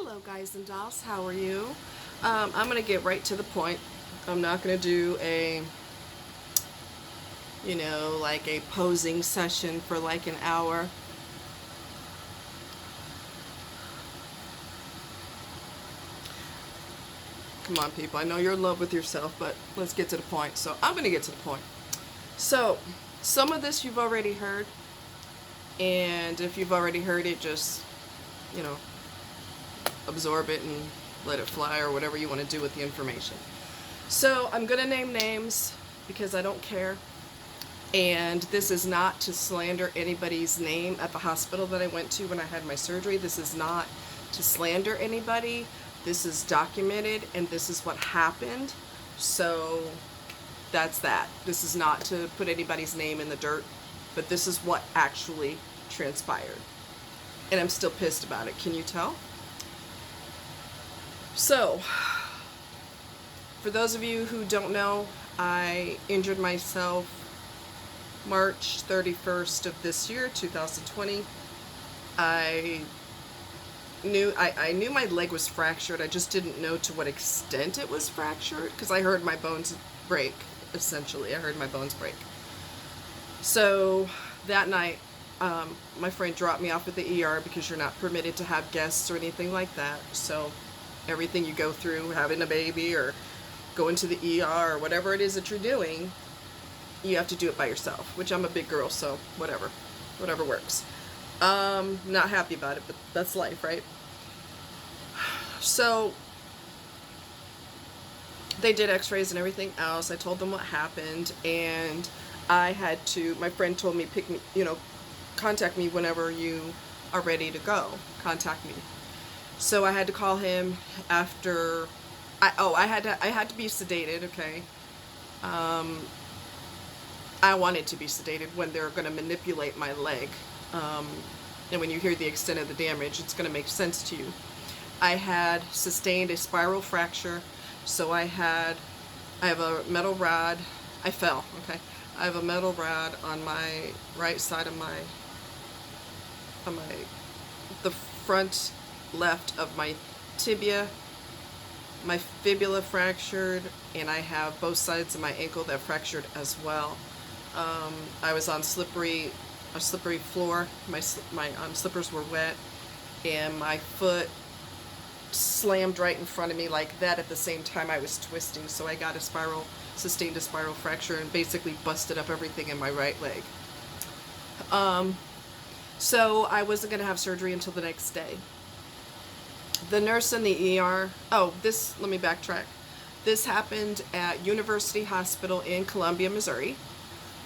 Hello guys and dolls, how are you? I'm going to get right to the point. I'm not going to do a, like a posing session for like an hour. Come on people, I know you're in love with yourself, but let's get to the point. So I'm going to get to the point. So some of this you've already heard, and if you've already heard it, just, absorb it and let it fly, or whatever you want to do with the information. So I'm gonna name names because I don't care, and this is not to slander anybody's name at the hospital that I went to when I had my surgery. This is not to slander anybody. This is documented and this is what happened. So that's that. This is not to put anybody's name in the dirt, but this is what actually transpired, and I'm still pissed about it. Can you tell? So, for those of you who don't know, I injured myself March 31st of this year, 2020. I knew my leg was fractured. I just didn't know to what extent it was fractured because I heard my bones break, essentially. I heard my bones break. So, that night, my friend dropped me off at the ER because you're not permitted to have guests or anything like that. So, everything you go through, having a baby or going to the ER or whatever it is that you're doing, you have to do it by yourself, which I'm a big girl, so whatever works. Not happy about it, but that's life, right? So they did x-rays and everything else. I told them what happened, and I had to, my friend told me, contact me whenever you are ready to go. Contact me. So I had to call him after, I had to be sedated, okay? I wanted to be sedated when they're going to manipulate my leg. And when you hear the extent of the damage, it's going to make sense to you. I had sustained a spiral fracture, so I have a metal rod. I fell, okay? I have a metal rod on my right side of the front left of my tibia. My fibula fractured, and I have both sides of my ankle that fractured as well. I was on a slippery floor. My slippers were wet, and my foot slammed right in front of me like that at the same time I was twisting. So I got sustained a spiral fracture and basically busted up everything in my right leg. So I wasn't going to have surgery until the next day. The nurse in the ER, let me backtrack. This happened at University Hospital in Columbia, Missouri,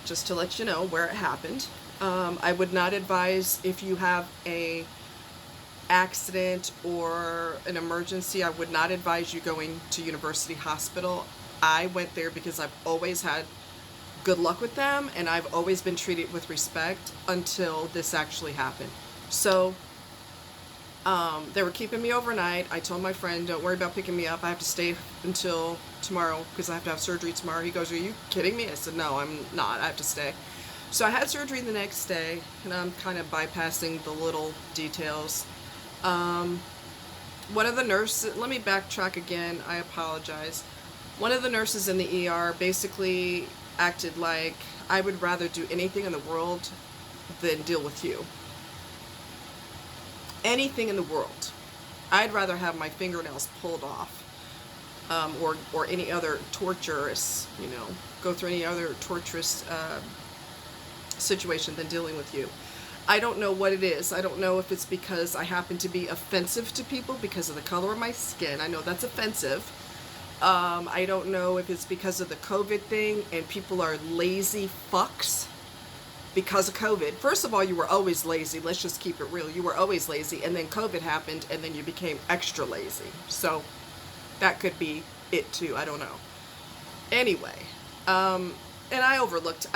just to let you know where it happened. I would not advise, if you have a accident or an emergency, I would not advise you going to University Hospital. I went there because I've always had good luck with them, and I've always been treated with respect until this actually happened. So they were keeping me overnight. I told my friend, don't worry about picking me up. I have to stay until tomorrow because I have to have surgery tomorrow. He goes, are you kidding me? I said, no, I'm not. I have to stay. So I had surgery the next day, and I'm kind of bypassing the little details. One of the nurses, let me backtrack again. I apologize. One of the nurses in the ER basically acted like I would rather do anything in the world than deal with you. Anything in the world. I'd rather have my fingernails pulled off, or any other torturous, go through any other torturous situation than dealing with you. I don't know what it is. I don't know if it's because I happen to be offensive to people because of the color of my skin. I know that's offensive. I don't know if it's because of the COVID thing and people are lazy fucks because of COVID. First of all, you were always lazy. Let's just keep it real. You were always lazy, and then COVID happened, and then you became extra lazy. So that could be it too. I don't know. Anyway, and I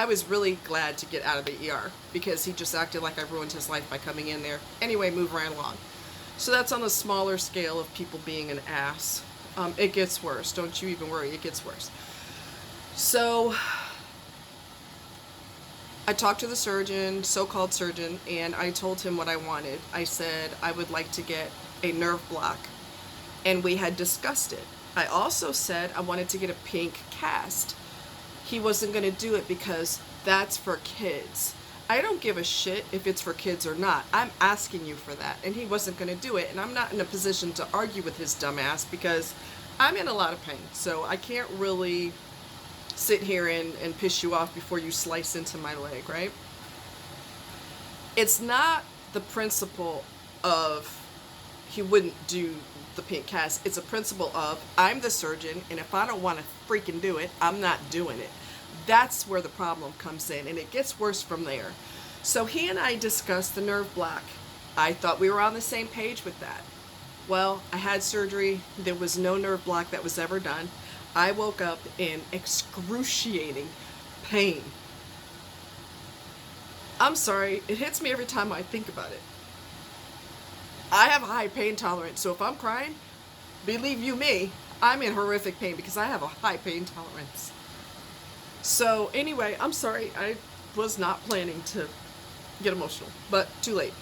was really glad to get out of the ER because he just acted like I ruined his life by coming in there. Anyway, move right along. So that's on a smaller scale of people being an ass. It gets worse. Don't you even worry. It gets worse. So I talked to the surgeon, so-called surgeon, and I told him what I wanted. I said I would like to get a nerve block and we had discussed it. I also said I wanted to get a pink cast. He wasn't going to do it because that's for kids. I don't give a shit if it's for kids or not. I'm asking you for that. And he wasn't going to do it. And I'm not in a position to argue with his dumb ass because I'm in a lot of pain. So I can't really sit here and piss you off before you slice into my leg, right? It's not the principle of he wouldn't do the pink cast. It's a principle of I'm the surgeon, and if I don't want to freaking do it, I'm not doing it. That's where the problem comes in, and it gets worse from there. So he and I discussed the nerve block. I thought we were on the same page with that. Well, I had surgery. There was no nerve block that was ever done. I woke up in excruciating pain. I'm sorry, it hits me every time I think about it. I have a high pain tolerance, so if I'm crying, believe you me, I'm in horrific pain because I have a high pain tolerance. So anyway, I'm sorry, I was not planning to get emotional, but too late.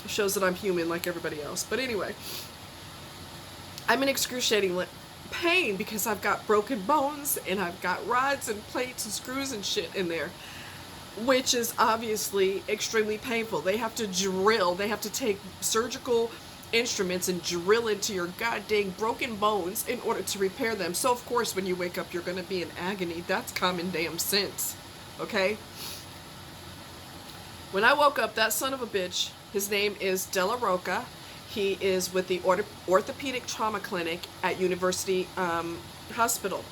It shows that I'm human like everybody else. But anyway, I'm in excruciating pain because I've got broken bones and I've got rods and plates and screws and shit in there, which is obviously extremely painful. They have to drill, they have to take surgical instruments and drill into your goddamn broken bones in order to repair them. So of course when you wake up you're going to be in agony. That's common damn sense, okay? When I woke up, that son of a bitch, his name is Della Roca. He is with the orthopedic trauma clinic at University Hospital.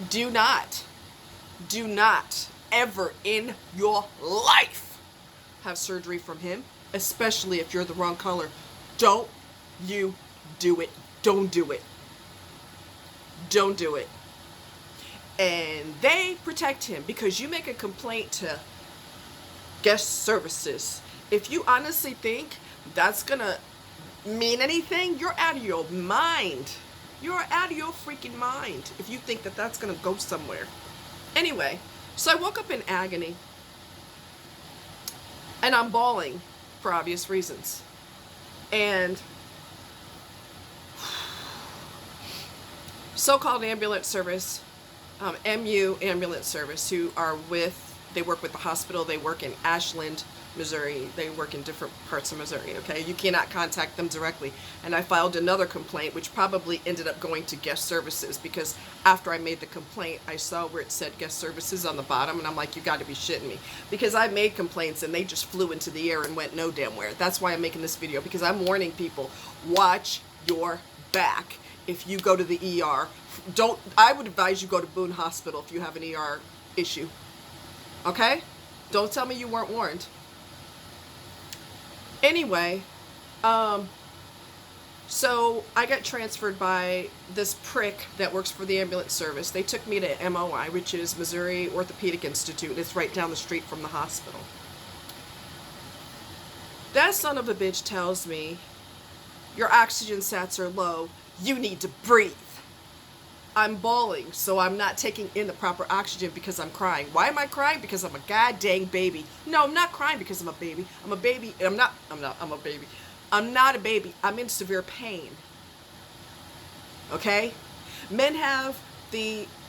Do not ever in your life have surgery from him, especially if you're the wrong color. Don't you do it. Don't do it. Don't do it. And they protect him because you make a complaint to guest services. If you honestly think that's gonna mean anything, you're out of your mind. You're out of your freaking mind if you think that that's gonna go somewhere. Anyway, so I woke up in agony and I'm bawling for obvious reasons. And so-called ambulance service, MU ambulance service, who are they work with the hospital, they work in Ashland, Missouri, they work in different parts of Missouri, okay? You cannot contact them directly. And I filed another complaint, which probably ended up going to guest services, because after I made the complaint, I saw where it said guest services on the bottom, and I'm like, you gotta be shitting me. Because I made complaints and they just flew into the air and went no damn where. That's why I'm making this video, because I'm warning people, watch your back if you go to the ER. I would advise you go to Boone Hospital if you have an ER issue. Okay? Don't tell me you weren't warned. Anyway, so I got transferred by this prick that works for the ambulance service. They took me to MOI, which is Missouri Orthopedic Institute. It's right down the street from the hospital. That son of a bitch tells me, your oxygen sats are low. You need to breathe. I'm bawling, so I'm not taking in the proper oxygen because I'm crying. Why am I crying? Because I'm a goddamn baby. No, I'm not crying because I'm a baby. I'm a baby, and I'm a baby. I'm not a baby. I'm in severe pain. Okay? Men have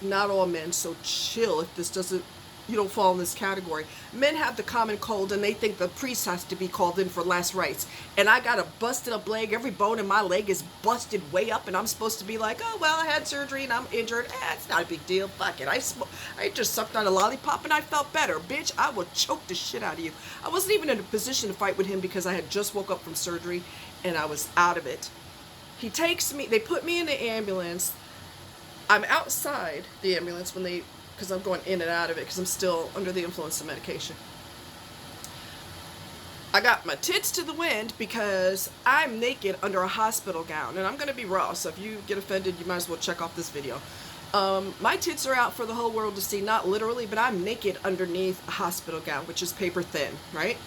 not all men, so chill if this doesn't, you don't fall in this category. Men have the common cold and they think the priest has to be called in for last rites. And I got a busted up leg. Every bone in my leg is busted way up, and I'm supposed to be like, oh, well, I had surgery and I'm injured. It's not a big deal. Fuck it. I just sucked on a lollipop and I felt better. Bitch, I will choke the shit out of you. I wasn't even in a position to fight with him because I had just woke up from surgery and I was out of it. He takes me, they put me in the ambulance. I'm outside the ambulance because I'm going in and out of it because I'm still under the influence of medication. I got my tits to the wind because I'm naked under a hospital gown, and I'm going to be raw, so if you get offended, you might as well check off this video. My tits are out for the whole world to see, not literally, but I'm naked underneath a hospital gown, which is paper thin, right?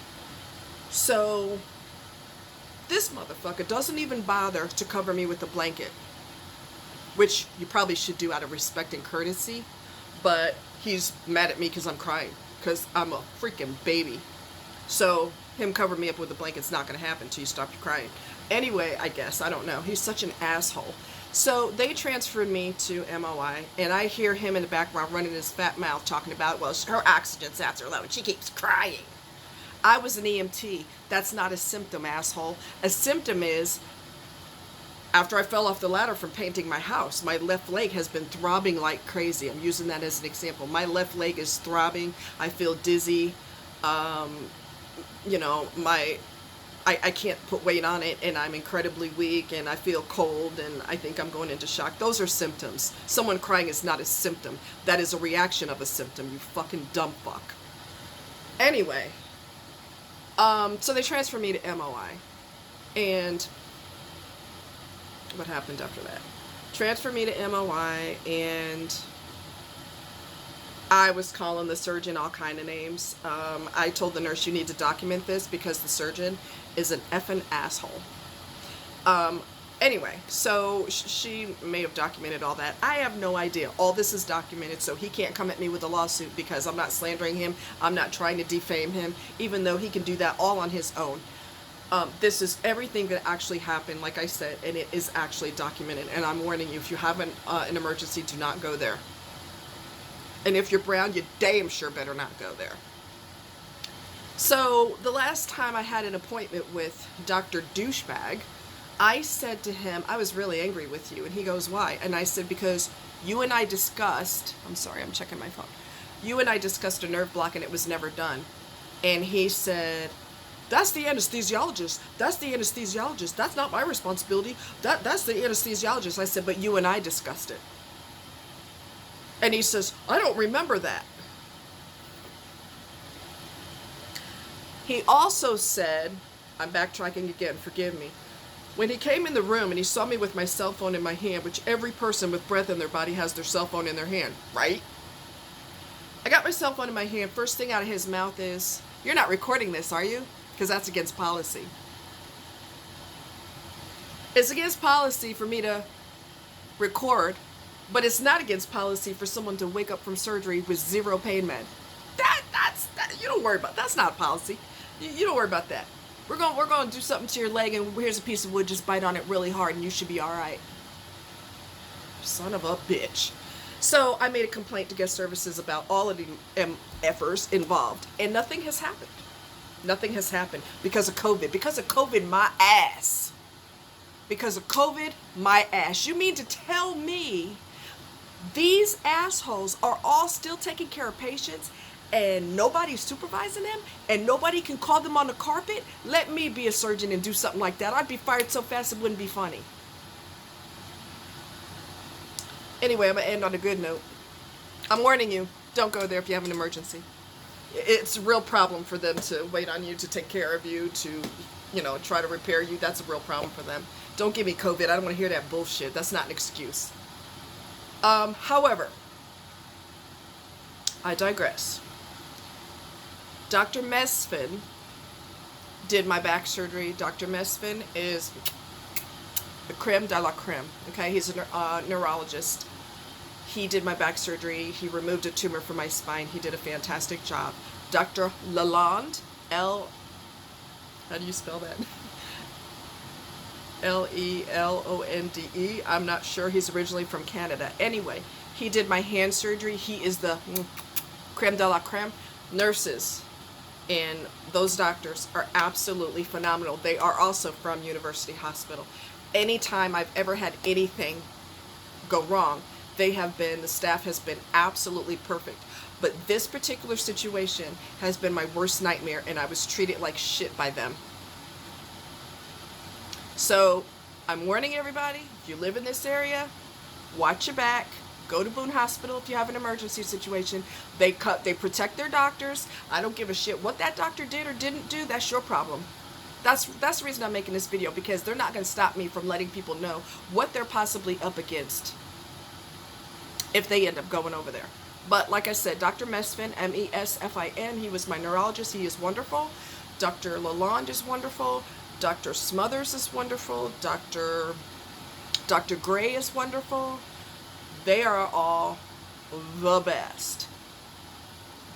So this motherfucker doesn't even bother to cover me with a blanket, which you probably should do out of respect and courtesy. But he's mad at me because I'm crying, because I'm a freaking baby. So him covering me up with a blanket's not going to happen until you stop your crying. Anyway, I guess, I don't know. He's such an asshole. So they transferred me to MOI, and I hear him in the background running his fat mouth talking about, well, her oxygen sats are low and she keeps crying. I was an EMT. That's not a symptom, asshole. A symptom is, after I fell off the ladder from painting my house, my left leg has been throbbing like crazy. I'm using that as an example. My left leg is throbbing. I feel dizzy. You know, I can't put weight on it, and I'm incredibly weak, and I feel cold, and I think I'm going into shock. Those are symptoms. Someone crying is not a symptom. That is a reaction of a symptom, you fucking dumb fuck. Anyway, so they transferred me to MOI, and what happened after that? Transferred me to MOI, and I was calling the surgeon all kind of names. I told the nurse, you need to document this because the surgeon is an effing asshole. Anyway, so she may have documented all that. I have no idea. All this is documented, so he can't come at me with a lawsuit because I'm not slandering him. I'm not trying to defame him, even though he can do that all on his own. This is everything that actually happened, like I said, and it is actually documented. And I'm warning you, if you have an emergency, do not go there. And if you're brown, you damn sure better not go there. So the last time I had an appointment with Dr. Douchebag, I said to him, I was really angry with you. And he goes, why? And I said, because you and I discussed, I'm sorry, I'm checking my phone. You and I discussed a nerve block and it was never done. And he said, that's the anesthesiologist. That's the anesthesiologist. That's not my responsibility. That's the anesthesiologist. I said, but you and I discussed it. And he says, I don't remember that. He also said, I'm backtracking again, forgive me. When he came in the room and he saw me with my cell phone in my hand, which every person with breath in their body has their cell phone in their hand, right? I got my cell phone in my hand. First thing out of his mouth is, you're not recording this, are you? Because that's against policy. It's against policy for me to record, but it's not against policy for someone to wake up from surgery with 0 pain med. You don't worry about, that's not policy. You don't worry about that. We're going to do something to your leg, and here's a piece of wood, just bite on it really hard and you should be all right. Son of a bitch. So I made a complaint to guest services about all of the MFers involved, and nothing has happened. Nothing has happened because of COVID. Because of COVID, my ass. Because of COVID, my ass. You mean to tell me these assholes are all still taking care of patients and nobody's supervising them and nobody can call them on the carpet? Let me be a surgeon and do something like that. I'd be fired so fast it wouldn't be funny. Anyway, I'm going to end on a good note. I'm warning you, don't go there if you have an emergency. It's a real problem for them to wait on you, to take care of you, to, you know, try to repair you. That's a real problem for them. Don't give me COVID. I don't want to hear that bullshit. That's not an excuse. However, I digress. Dr. Mesfin did my back surgery. Dr. Mesfin is the creme de la creme. Okay, he's a neurologist. He did my back surgery. He removed a tumor from my spine. He did a fantastic job. Dr. Lalonde, how do you spell that? L-E-L-O-N-D-E. I'm not sure. He's originally from Canada. Anyway, he did my hand surgery. He is the creme de la creme. Nurses and those doctors are absolutely phenomenal. They are also from University Hospital. Anytime I've ever had anything go wrong, the staff has been absolutely perfect. But this particular situation has been my worst nightmare, and I was treated like shit by them. So I'm warning everybody, if you live in this area, watch your back. Go to Boone Hospital if you have an emergency situation. They protect their doctors. I don't give a shit what that doctor did or didn't do. That's your problem. That's the reason I'm making this video, because they're not going to stop me from letting people know what they're possibly up against if they end up going over there. But like I said, Dr. Mesfin, M-E-S-F-I-N, he was my neurologist. He is wonderful. Dr. Lalonde is wonderful. Dr. Smothers is wonderful. Dr. Gray is wonderful. They are all the best.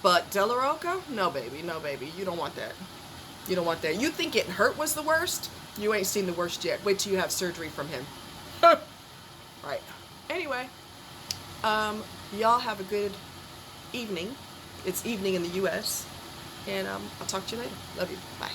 But De La Roca? No, baby. No, baby. You don't want that. You don't want that. You think getting hurt was the worst? You ain't seen the worst yet. Wait till you have surgery from him. Right. Anyway, y'all have a good evening. It's evening in the U.S. And I'll talk to you later. Love you. Bye.